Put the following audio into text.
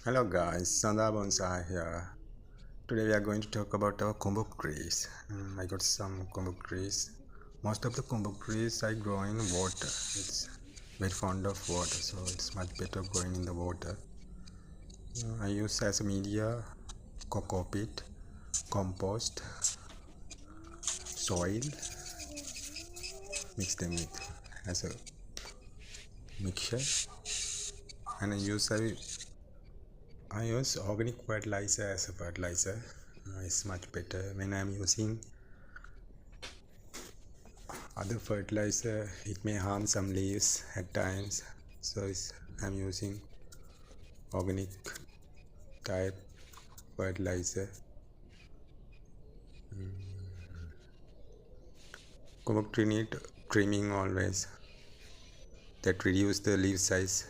Hello guys, Sandha Bonsai here. Today we are going to talk about our kombu trees. I got some kombu trees. Most of the kombu trees I grow in water. It's very fond of water, so it's much better growing in the water. I use as a media cocoa pit, compost, soil, mix them with as a mixture, and I use organic fertilizer as a fertilizer. It's much better when I'm using other fertilizer. It may harm some leaves at times, so I'm using organic type fertilizer. Coconut tree need trimming always, that reduce the leaf size.